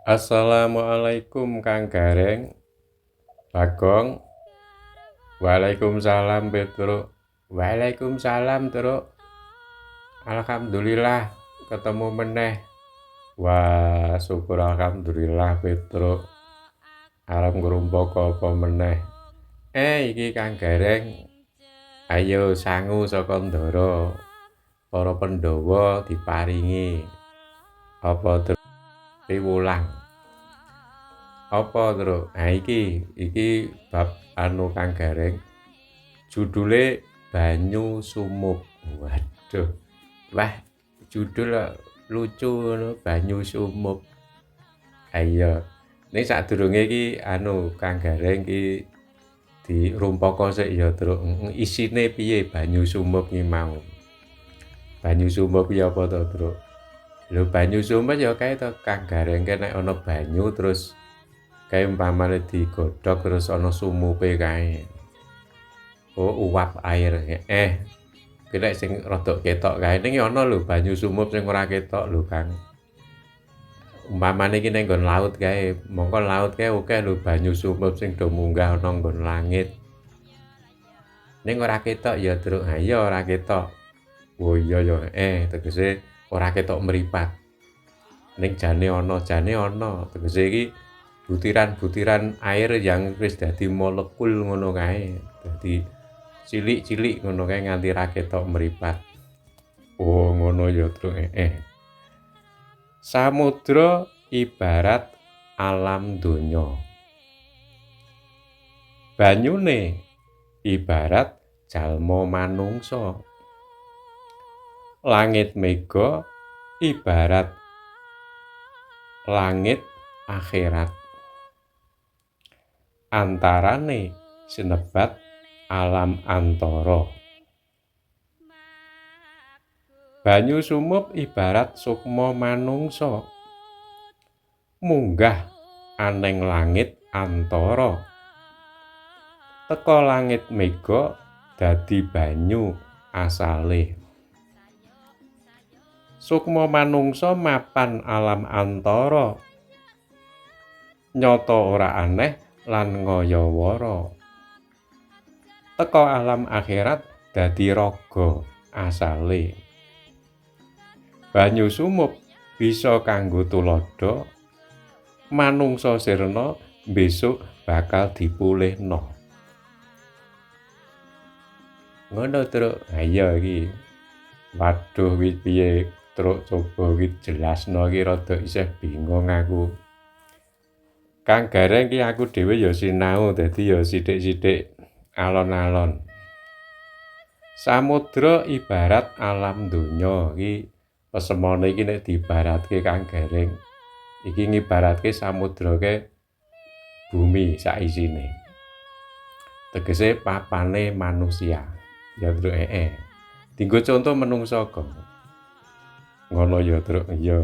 Assalamualaikum Kang Gareng, Bagong. Waalaikumsalam Petruk. Waalaikumsalam Truk. Alhamdulillah ketemu meneh. Wah, syukur alhamdulillah Petruk. Arep ngrumpuk apa meneh. Iki Kang Gareng, ayo sangu saka ndara. Para Pandhawa diparingi apa piwulang. Apa Truk? Iki bab Kang Gareng. Judule Banyu Sumup. Waduh. Wah, judul lucu ngono, Banyu Sumup. Iya. Ning sadurunge iki Kang Gareng iki dirumpaka sik ya, Truk. Isine piye Banyu Sumup ki mau? Banyu Sumup ki apa to, Truk? Lho banyu sumup ya kae to Kang Gareng nek ana banyu terus kae umpamane digodhog terus ana sumupe kae. Oh, uap air. Ki nek sing rada ketok kae ning ana lho banyu sumup sing ora ketok lho, Kang. Umpamane iki ning nggon laut kae, mongko laut kae akeh lho banyu sumup sing do munggah ana nggon langit. Ning ora ketok ya, Truk. Ha iya ora ketok. Oh iya ya, tegese ora ketok mripat. Ning jane ana, tegese iki butiran-butiran air yang wis dadi molekul ngono kae. Dadi cilik-cilik ngono kae nganti ra ketok mripat. Oh, ngono ya, Truk. Samudra ibarat alam donya. Banyune ibarat jalma manungsa. Langit mega ibarat langit akhirat. Antarane sinebat alam antara. Banyu sumup ibarat sukma manungsa. Munggah aning langit antara. Teka langit mega dadi banyu asale. Sukma manungsa mapan alam antara. Nyata ora aneh lan ngayawara. Teka alam akhirat dadi raga asale. Banyu sumup bisa kanggo tuladha. Manungsa sirna besok bakal dipulihna. Ngono, Truk. Ha iya iki. Waduh iki piye, Truk, coba iki jelasno iki rada isih bingung aku. Kang Gareng iki aku dhewe ya sinau dadi ya sithik-sithik alon-alon. Samudra ibarat alam donya iki pesemone iki nek diibaratke Kang Gareng. Iki ngibaratke samudra ke bumi sak isine. Tegese papane manusia. Ya, Truk, Dinggo contoh menungsa kok. Ngono ya, Truk. Iya.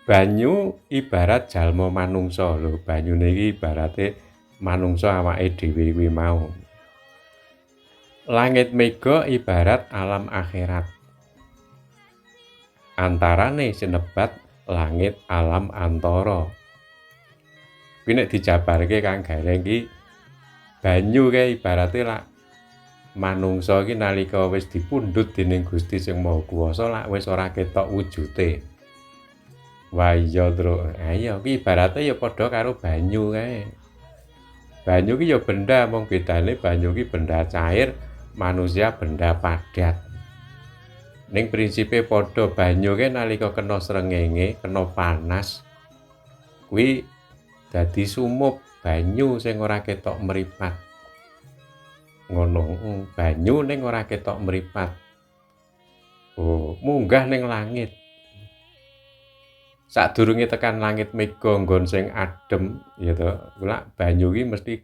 Banyu ibarat jalma manungsa lho. Banyune iki ibarate manungsa awake dhewe kuwi mau. Langit mega ibarat alam akhirat. Antarane sinebat langit alam antara. Kuwi nek dijabarke Kang Gareng iki banyu kae ibarate lak manungsa iki nalika wis dipundhut dening Gusti Sing Maha Kuwasa lak wis ora ketok wujude. Wah iya, Truk. Iya iki ibarate ya padha karo banyu kae. Banyu ki ya benda, mung bedane banyu ki benda cair, manusia benda padat. Ning prinsipe padha, banyu ki nalika kena srengenge, kena panas, kuwi dadi sumup banyu sing ora ketok mripat. Ngono, banyu ning ora ketok mripat. Oh, munggah ning langit. Sadurunge tekan langit mega nggon sing adem, ya to. Lak banyu ki mesti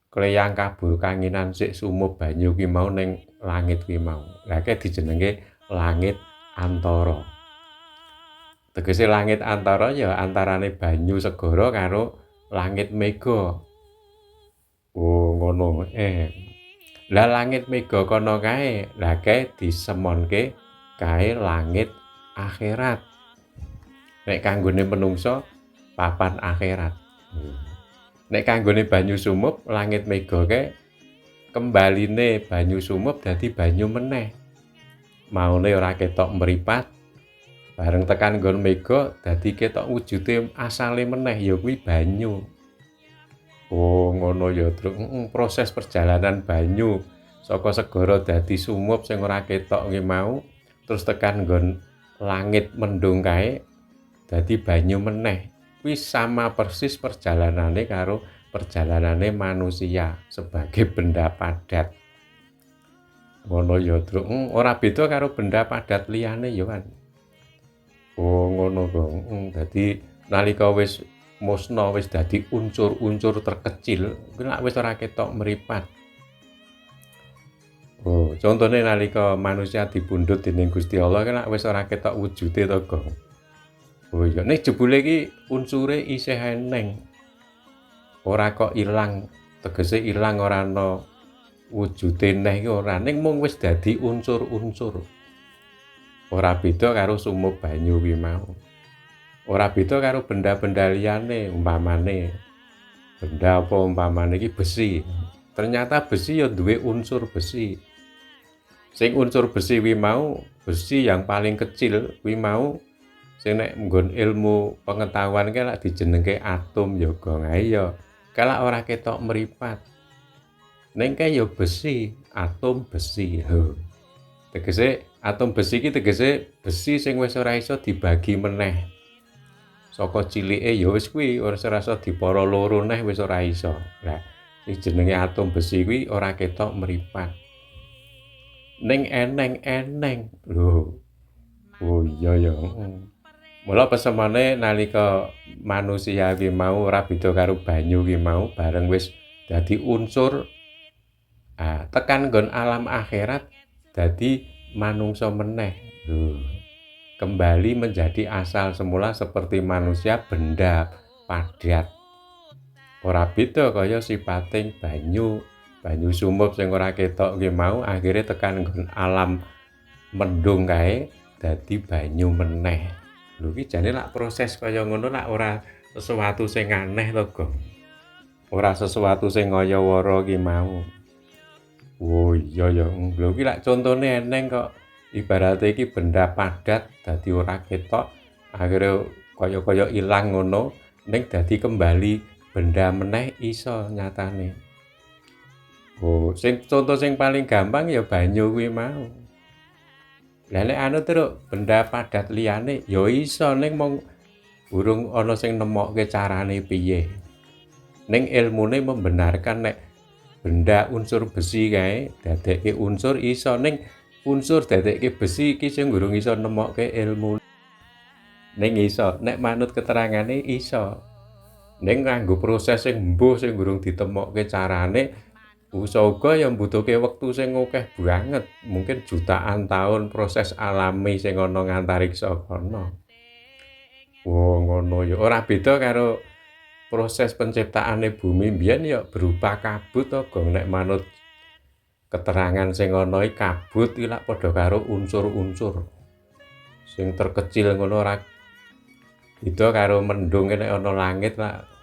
kleyang kabur kanginan sik sumup banyu ki mau ning langit ki mau. Lah kae dijenenge langit antara. Tegese langit antara ya antarane banyu segara karo langit mega. Oh, ngono. Lah langit mega kono kae, lah kae disemonke kae langit akhirat. Nek kanggone menungsa papan akhirat. Nek kanggone banyu sumup langit mega ke kembaline banyu sumup dadi banyu meneh. Maune ora ketok mripat, bareng tekan nggon mega dadi ketok wujude asale meneh ya kuwi banyu. Oh ngono ya, Truk. Proses perjalanan banyu saka segara dadi sumup sing ora ketok kuwi mau, terus tekan nggon langit mendung kae dadi banyu meneh. Kuwi sama persis perjalanane karo perjalanane manusia sebagai benda padat. Ngono ya, Truk. Ora beda karo benda padat liyane ya kan. Oh ngono to. Dadi nalika wis musna wis dadi unsur-unsur terkecil, kuwi lak wis ora ketok mripat. Oh, contone nalika manusia dipundhut dening Gusti Allah kan lak wis ora ketok wujude to, Gong. Oh iya, nek jebule iki unsure isih eneng. Ora kok ilang, tegese ilang ora ana wujude neh iki ora, ning mung wis dadi unsur-unsur. Ora beda karo sumup banyu kuwi mau. Ora beda karo benda-benda liyane, umpamane benda apa umpamane iki besi. Ternyata besi ya duwe unsur besi. Sing unsur besi kuwi mau, besi yang paling kecil kuwi mau sing nek nggon ilmu pengetahuan ki lak dijenengke atom ya, Gong. Ha iya, kalak ora ketok mripat. Ning kae ya besi, atom besi. Lho. Tegese atom besi iki tegese besi sing wis ora iso dibagi meneh. Saka cilike ya wis kuwi ora iso dipara loro neh wis ora iso. Lah, iki jenenge atom besi kuwi ora ketok mripat. Ning eneng-eneng. Lho. Oh iya ya, Mula pesemane nalika manusia kuwi mau ora beda karo banyu kuwi mau bareng wis dadi unsur tekan nggon alam akhirat dadi manungsa meneh. Lho. Kembali menjadi asal semula seperti manusia benda padat. Ora beda kaya sipating banyu sumup sing ora ketok kuwi mau akhire tekan nggon alam mendung kae dadi banyu meneh. Lho iki jane lak proses kaya ngono lak ora sesuatu sing aneh to, Gong. Ora sesuatu sing ngaya-wara ki mau. Oh iya ya, lho iki lak contone eneng kok. Ibarate iki benda padat dadi ora ketok, akhire kaya-kaya ilang ngono, ning dadi kembali benda meneh iso nyatane. Oh, contoh sing paling gampang ya banyu kuwi mau. Lah nek anu Truk, benda padat liyane ya iso ning mung urung ana sing nemokke carane piye. Ning ilmune membenarkan nek benda unsur besi kae dadekke unsur iso ning unsur dadekke besi iki sing urung iso nemokke ilmu. Ning iso, nek manut keterangane iso. Ning nganggo proses sing embuh sing urung ditemokke carane uga ya mbutuhke wektu sing akeh banget, mungkin jutaan tahun proses alami sing ana ngantariksa kono. Oh, ngono ya. Ora beda karo proses penciptaane bumi mbiyen ya berupa kabut to, Gong. Nek manut keterangan sing ana iki kabut iki lak padha karo unsur-unsur. Sing terkecil ngono ora beda karo mendung nek ana langit lak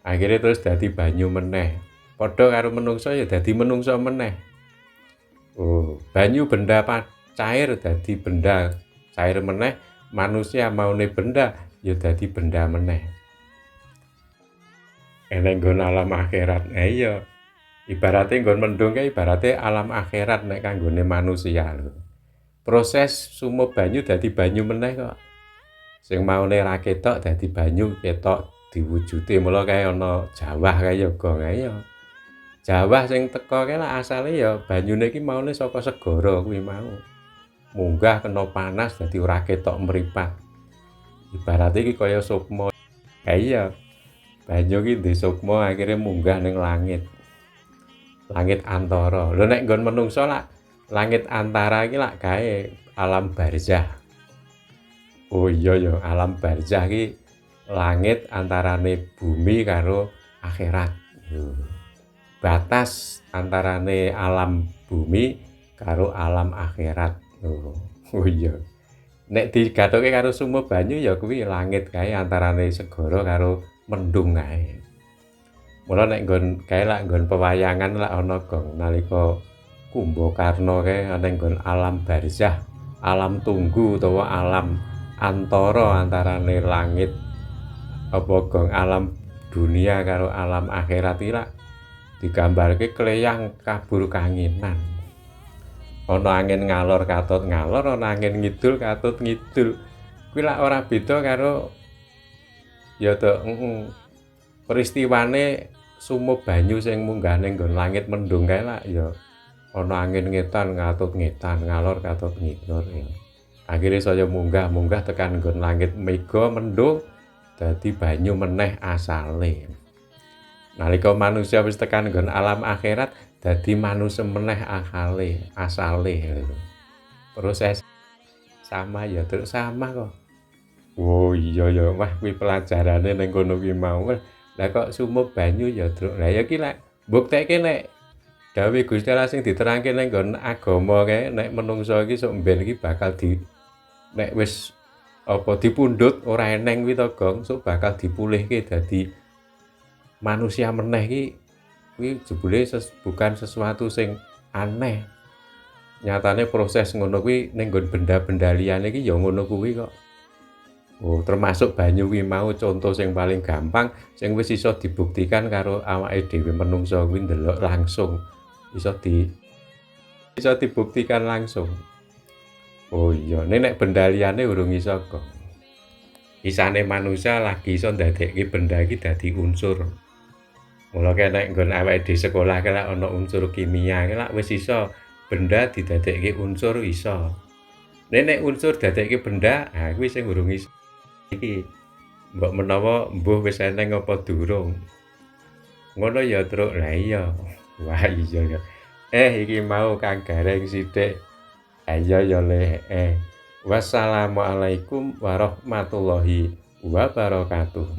akhirnya terus dadi banyu meneh. Padha karo menungsa ya dadi menungsa meneh. Oh, banyu benda cair dadi benda cair meneh, manusia maune benda ya dadi benda meneh. Eneng nggon alam akhirat. Iya. Ibarate nggon mendung kae ibarate alam akhirat nek kanggone manusia lho. Proses sumup banyu dadi banyu meneh kok. Sing maune ra ketok dadi banyu ketok diwujude mula kae ana jawah kae ya, Gong. Iya. Jawah sing teka kae lak asale ya banyune iki maune saka segara kuwi mau. Munggah kena panas dadi ora ketok mripat. Ibarate iki kaya sukma. Iya. Banyu iki duwe sukma akhire munggah ning langit. Langit antara. Lho nek nggon menungsa lak langit antara iki lak gawe alam barzah. Oh iya ya, alam barzah iki langit antarane bumi karo akhirat. Batas antarane alam bumi karo alam akhirat. Oh iya. Nek digathuke karo sumur banyu ya kuwi langit kae antarane segara karo mendung kae. Mula nek nggon kae lak nggon pewayangan lak ana gong nalika Kumbakarna kae ana nggon alam barzah, alam tunggu utawa alam antara antarane langit apa gong alam dunia karo alam akhirat iki lak digambarke kleyang kabur kanginan. Ana angin ngalor katut ngalor, ana angin ngidul katut ngidul. Kuwi lak ora beda karo ya to peristiwane sumup banyu sing munggah ning nggon langit mendung kae lak ya ana angin ngetan katut ngetan, ngalor katut ngidul ya. Akhire saya munggah tekan nggon langit mega mendung dadi banyu meneh asale. Nalika manusia wis tekan nggon alam akhirat dadi manusia meneh asale lho. Proses sama ya terus sama kok. Oh iya ya, wah kuwi pelajarane ning kono kuwi mau. Lah kok sumup banyu ya, Truk. Lah ya ki lek mbuktekke nek dawuh Gusti Allah sing diterangke ning nggon agama kae nek menungsa iki sok mben iki bakal nek wis apa dipundhut ora eneng kuwi to, Gong, sok bakal dipulihke dadi manusia meneh iki kuwi jebule bukan sesuatu sing aneh. Nyatane proses ngono kuwi ning nggon benda-benda liyane iki ya ngono kuwi kok. Oh, termasuk banyu kuwi mau contoh sing paling gampang sing wis iso dibuktikan karo awake dhewe menungsa kuwi ndelok langsung. Iso dibuktikan langsung. Oh iya, nek benda liyane urung iso kok. Isane manusia lagi iso ndadekke benda iki dadi unsur. Mula nek nggon awake dhewe sekolah ki lak ana unsur kimia ki lak wis iso benda didadekke unsur iso. Nek unsur dadekke benda, kuwi sing urung iso. Iki mbok menawa mbuh wis eneng apa durung. Ngono ya, Truk. Lah iya. Wah, iya ya. Iki mau Kang Gareng sithik. Iya ya le. Wassalamualaikum warahmatullahi wabarakatuh.